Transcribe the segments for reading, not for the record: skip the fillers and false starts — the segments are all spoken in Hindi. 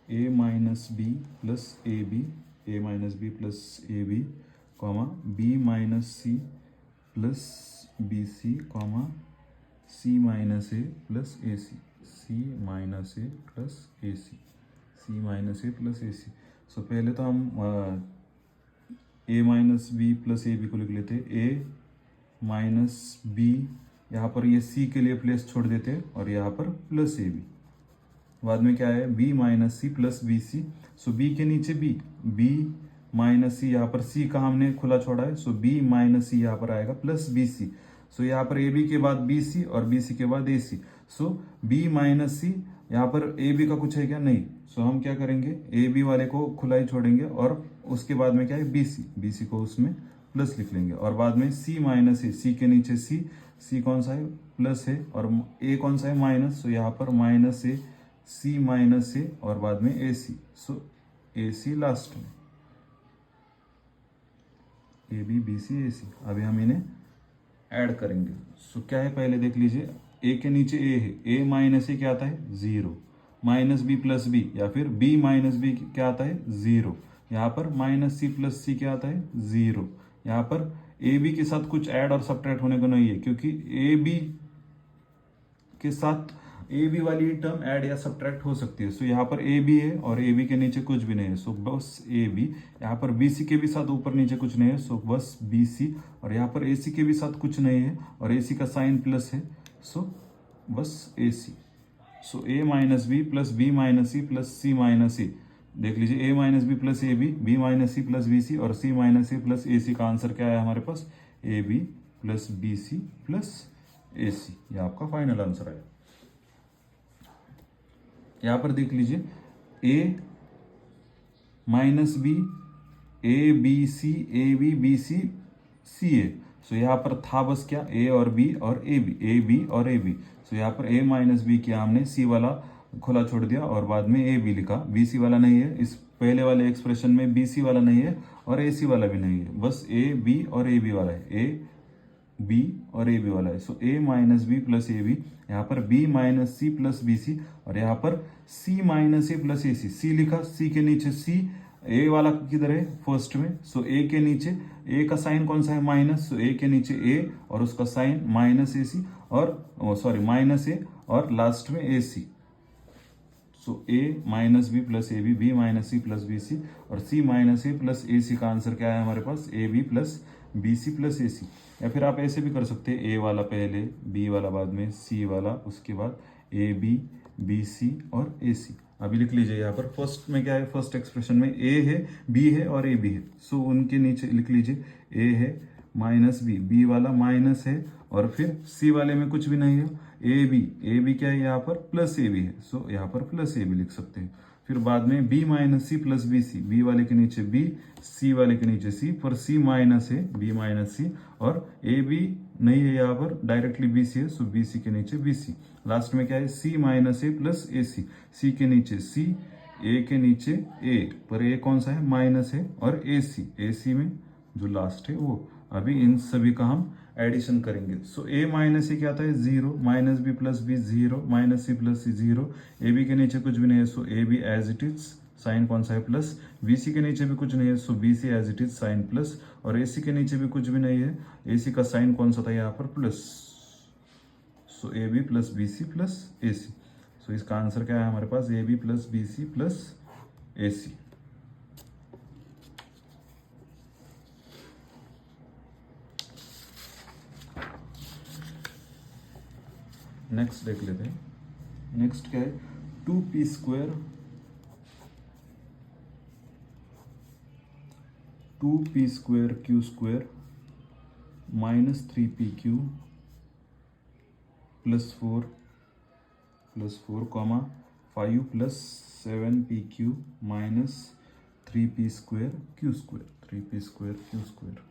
A minus B plus A B, A minus B plus A B, comma B minus C plus B C, comma C minus A plus A C, C minus A plus A C, C minus A plus A C. So पहले तो हम A minus B plus A B को लिख लेते, ए माइनस बी, यहाँ पर ये सी के लिए प्लेस छोड़ देते और यहाँ पर प्लस ए बी। बाद में क्या है, B minus C plus B C. So B के नीचे बी, बी माइनस सी, यहाँ पर सी का हमने खुला छोड़ा है, सो बी माइनस सी यहाँ पर आएगा प्लस बी सी। सो यहाँ पर ए बी के बाद बी सी और बी सी के बाद ए सी। सो बी माइनस सी, यहाँ पर ए बी का कुछ है क्या, नहीं। सो हम क्या करेंगे, ए बी वाले को खुला ही छोड़ेंगे और उसके बाद में क्या है, बी सी, बी सी को उसमें प्लस लिख लेंगे और बाद में सी माइनस ए, सी के नीचे सी, सी कौन सा है, प्लस है, और ए कौन सा है, माइनस। सो यहाँ पर माइनस ए, सी माइनस ए और बाद में A C. So A C last में, ए बी बी सी ए सी। अभी हम इन्हें ऐड करेंगे। सो क्या है, पहले देख लीजिए, ए के नीचे ए है, ए माइनस ए क्या आता है, zero, minus B plus B या फिर बी माइनस बी क्या आता है, जीरो। यहाँ पर माइनस सी प्लस सी क्या आता है, जीरो। यहाँ पर ए बी के साथ कुछ ऐड और सब्ट्रैक्ट होने को नहीं है, क्योंकि ए बी के साथ ए बी वाली टर्म ऐड या सब्ट्रैक्ट हो सकती है। सो यहाँ पर ए बी है और ए बी के नीचे कुछ भी नहीं है, सो बस ए बी। यहाँ पर बी सी के भी साथ ऊपर नीचे कुछ नहीं है, सो बस बी सी। और यहाँ पर ए सी के भी साथ कुछ नहीं है और ए सी का साइन प्लस है, सो बस A C. So A minus B plus B minus C plus C minus C. देख लीजिए, A minus B plus A B minus C plus B C और C minus C plus A सी का आंसर क्या है हमारे पास, A B plus B C plus A C. यह आपका फाइनल आंसर है। यहां पर देख लीजिए, A minus B, A B C, A B B C C A. So यहाँ पर था बस क्या, ए और बी और ए बी, ए बी और ए बी। सो यहाँ पर ए माइनस बी किया हमने, सी वाला खुला छोड़ दिया और बाद में ए बी लिखा, बी सी वाला नहीं है इस पहले वाले एक्सप्रेशन में, बी सी वाला नहीं है और ए सी वाला भी नहीं है, बस ए बी और ए बी वाला है, ए बी और ए बी वाला है। So A minus B plus A B, यहाँ पर B minus C plus B C और यहाँ पर सी minus A plus A C. सी लिखा, सी के नीचे सी, ए वाला किधर है, फर्स्ट में। सो ए के नीचे ए का साइन कौन सा है, माइनस। सो ए के नीचे ए और उसका साइन माइनस ए सी और सॉरी माइनस ए और लास्ट में A C. So A minus B plus A B minus C plus B C और C minus A plus A सी का आंसर क्या है हमारे पास, A B plus B C plus A C. या फिर आप ऐसे भी कर सकते हैं, ए वाला पहले, बी वाला बाद में, सी वाला उसके बाद, ए बी बी सी और ए सी। अभी लिख लीजिए, यहाँ पर फर्स्ट में क्या है, फर्स्ट एक्सप्रेशन में ए है, बी है और ए बी है। सो उनके नीचे लिख लीजिए, ए है माइनस बी, बी वाला माइनस है और फिर सी वाले में कुछ भी नहीं है, ए बी क्या है यहाँ पर, प्लस ए बी है। सो यहाँ पर प्लस ए बी लिख सकते हैं। फिर बाद में B minus C plus B C, B वाले के नीचे बी, सी वाले के नीचे सी, पर सी माइनस है, बी माइनस सी और ए बी नहीं है यहाँ पर, डायरेक्टली बी सी है, सो बी सी के नीचे बी सी। लास्ट में क्या है, सी minus A plus A C, सी के नीचे सी, ए के नीचे ए, पर ए कौन सा है, माइनस है और ए सी में जो लास्ट है वो। अभी इन सभी का हम एडिशन करेंगे। सो ए माइनस सी क्या आता है, zero, minus B plus B zero, minus C plus C zero, A B के नीचे कुछ भी नहीं है, so A B as it is, sign कौन सा है, प्लस। बी सी के नीचे भी कुछ नहीं है, so B C as it is, sign plus. और ए सी के नीचे भी कुछ भी नहीं है, ए सी का साइन कौन सा था यहाँ पर, plus. So A B plus B C plus A C. So इसका आंसर क्या है हमारे पास, A B plus B C plus A C. Next देख लेते हैं। नेक्स्ट क्या है, 2p square, 2p square Q square minus 3p Q plus 4 comma 5 plus 7p Q minus 3p square Q square, 3p square Q square.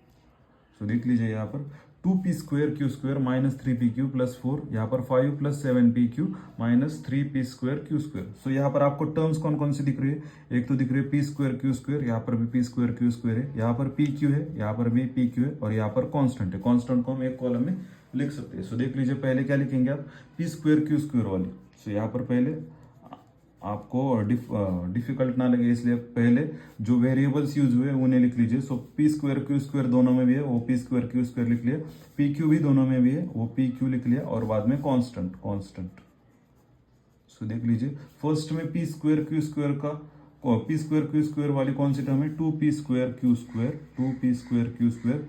So देख लीजिए यहाँ पर 2p square Q square minus 3p Q plus 4, यहाँ पर 5 plus 7p Q minus 3p square Q square. So यहाँ पर आपको टर्म्स कौन कौन सी दिख रही है, एक तो दिख रही है p स्क्वायर क्यू स्क्वायर, यहाँ पर भी p स्क्वायर क्यू स्क्वायर है, यहाँ पर p क्यू है, यहाँ पर भी p क्यू है और यहाँ पर कांस्टेंट है। कांस्टेंट को हम एक कॉलम में लिख सकते हैं। सो देख लीजिए, पहले क्या लिखेंगे आप, p स्क्वायर क्यू स्क्वायर वाली। सो यहाँ पर पहले आपको डिफिकल्ट ना लगे इसलिए पहले जो वेरिएबल्स यूज हुए उन्हें लिख लीजिए। सो पी स्क्वायर क्यू स्क्वायर दोनों में भी है, वो पी स्क्वायर क्यू स्क्वायर लिख लिया, पी क्यू भी दोनों में भी है, वो पी क्यू लिख लिया, और बाद में कांस्टेंट। सो देख लीजिए फर्स्ट में पी स्क्वायर क्यू स्क्वायर का पी स्क्वायर क्यू स्क्वायर वाली कौन सी टर्म है, 2p square Q square, 2p square Q square.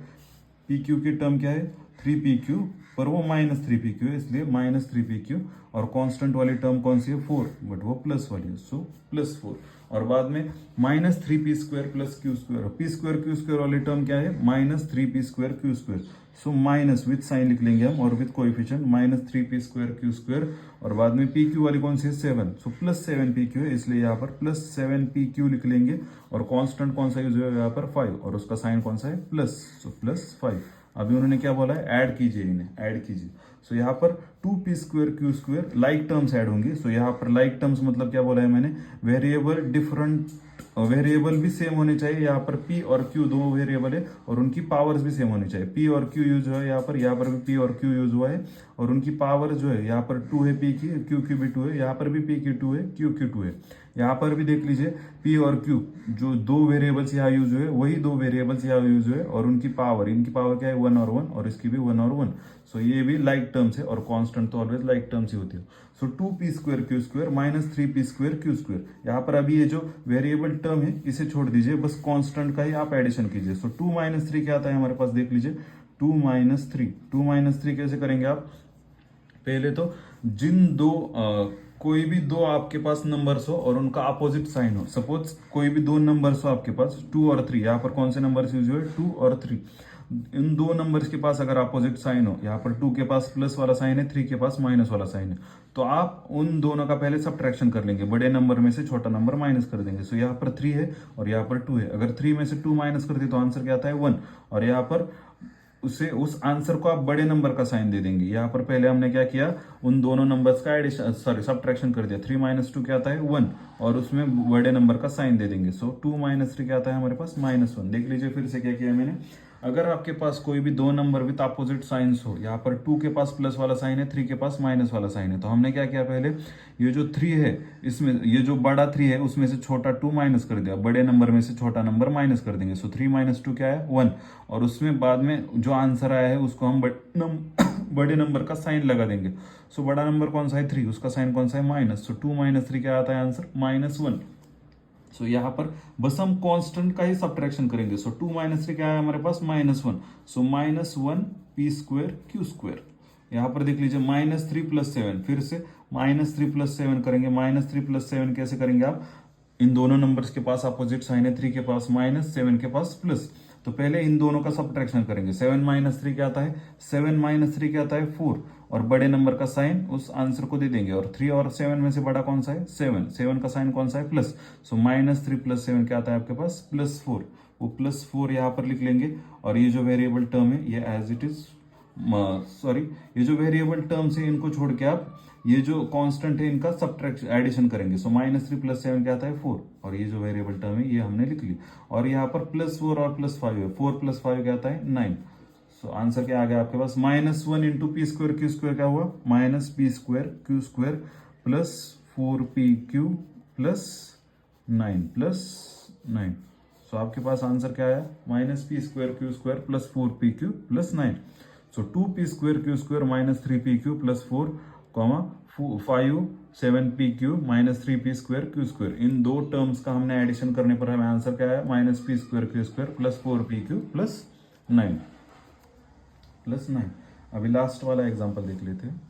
P Q की टर्म क्या है 3pq, पर वो -3pq है इसलिए -3pq। और कांस्टेंट वाली टर्म कौन सी है 4, बट वो प्लस वाली है, सो +4। और बाद में -3p square plus Q square, P square Q square वाली टर्म क्या है -3p square Q square. So minus with sign लिख लेंगे हम और with coefficient -3p square Q square. और बाद में पी क्यू वाली कौन सी है 7, सो +7pq है इसलिए यहाँ पर +7pq लिख लेंगे। और कांस्टेंट कौन सा यूज हुआ यहाँ पर 5, और उसका साइन कौन सा है प्लस, सो +5। अभी उन्होंने क्या बोला है, ऐड कीजिए, इन्हें ऐड कीजिए। सो यहाँ पर 2p square Q square like terms add होंगी। सो यहाँ पर लाइक टर्म्स मतलब क्या बोला है मैंने, वेरिएबल डिफरेंट, वेरिएबल भी सेम होने चाहिए। यहाँ पर p और q दो वेरिएबल है और उनकी पावर्स भी सेम होनी चाहिए। p और q यूज हुआ है यहाँ पर भी p और q यूज हुआ है, और उनकी पावर जो है यहाँ पर 2 है p की, q की भी 2 है, यहाँ पर भी p की 2 है, q की 2 है। यहाँ पर भी देख लीजिए p और q जो दो वेरिएबल्स यहाँ यूज हुए वही दो वेरिएबल्स यहाँ यूज हुए, और उनकी पावर, इनकी पावर क्या है 1 और 1, और इसकी भी 1 और 1। सो ये भी लाइक टर्म्स है, और कांस्टेंट तो ऑलवेज लाइक टर्म्स ही होती है। सो 2p square Q square -3p square Q square. यहाँ पर अभी ये जो वेरिएबल टर्म है इसे छोड़ दीजिए, बस कांस्टेंट का ही आप एडिशन कीजिए। सो 2 - 3 क्या आता है हमारे पास, देख लीजिए 2 - 3 कैसे करेंगे आप, पहले तो जिन दो कोई भी दो आपके पास नंबर्स हो और उनका अपोजिट साइन हो, सपोज कोई भी दो नंबर्स हो आपके पास 2 और 3, यहाँ पर कौन से नंबर्स यूज हुए 2 और 3। इन दो नंबर्स के पास अगर अपोजिट साइन हो, यहाँ पर 2 के पास प्लस वाला साइन है, 3 के पास माइनस वाला साइन है, तो आप उन दोनों का पहले सब्ट्रैक्शन कर लेंगे, बड़े नंबर में से छोटा नंबर माइनस कर देंगे। सो यहाँ पर 3 है और यहाँ पर 2 है, अगर 3 में से 2 माइनस कर दिए तो आंसर क्या आता है 1, और यहाँ पर उस आंसर को आप बड़े नंबर का साइन दे देंगे। यहाँ पर पहले हमने क्या किया, उन दोनों नंबर्स का एडिशन सब्ट्रैक्शन कर दिया। 3 - 2 क्या आता है 1, और उसमें बड़े नंबर का साइन दे देंगे। सो 2 - 3 क्या आता है हमारे पास -1। देख लीजिए फिर से क्या किया मैंने, अगर आपके पास कोई भी दो नंबर विथ अपोजिट साइंस हो, यहाँ पर 2 के पास प्लस वाला साइन है, 3 के पास माइनस वाला साइन है, तो हमने क्या किया, पहले ये जो 3 है इसमें ये जो बड़ा 3 है उसमें से छोटा 2 माइनस कर दिया, बड़े नंबर में से छोटा नंबर माइनस कर देंगे। सो 3 - 2 क्या है 1, और उसमें बाद में जो आंसर आया है उसको हम बड़े नंबर का साइन लगा देंगे। सो बड़ा नंबर कौन सा है 3, उसका साइन कौन सा है माइनस। सो 2 - 3 क्या आता है आंसर -1। सो यहाँ पर बस हम कांस्टेंट का ही सब्ट्रैक्शन करेंगे। सो 2 - 3 क्या है हमारे पास -1। सो -1p स्क्वायर क्यू स्क्वायर। यहाँ पर देख लीजिए -3 + 7, फिर से -3 + 7 करेंगे। -3 + 7 कैसे करेंगे आप, इन दोनों नंबर्स के पास अपोजिट साइन है, 3 के पास माइनस, 7 के पास प्लस, तो पहले इन दोनों का सब्ट्रैक्शन करेंगे। 7 - 3 क्या आता है 7 - 3 क्या आता है 4, और बड़े नंबर का साइन उस आंसर को दे देंगे। और 3 और 7 में से बड़ा कौन सा है 7, 7 का साइन कौन सा है प्लस। सो -3 + 7 क्या आता है आपके पास +4, वो +4 यहाँ पर लिख लेंगे। और ये जो वेरिएबल टर्म है ये एज इट इज, ये जो वेरिएबल टर्म्स है इनको छोड़ के आप ये जो कांस्टेंट है इनका सब्ट्रैक्शन एडिशन करेंगे। सो -3 + 7 क्या आता है 4, और ये जो वेरिएबल टर्म है ये हमने लिख ली। और यहाँ पर +4 और +5 है, 4 + 5 क्या आता है 9। सो आंसर क्या आ गया आपके पास -1 × p स्क्वायर क्यू स्क्वायर क्या हुआ -p square Q square plus 4pq plus 9 so आपके पास आंसर क्या आया -p square Q square plus 4pq plus 9। So 2p square Q square -3pq plus 4, 5 7pq -3p square Q square. इन दो टर्म्स का हमने एडिशन करने पर हमें आंसर क्या आया -p square Q square plus 4pq plus 9। अभी लास्ट वाला एग्जांपल देख लेते हैं।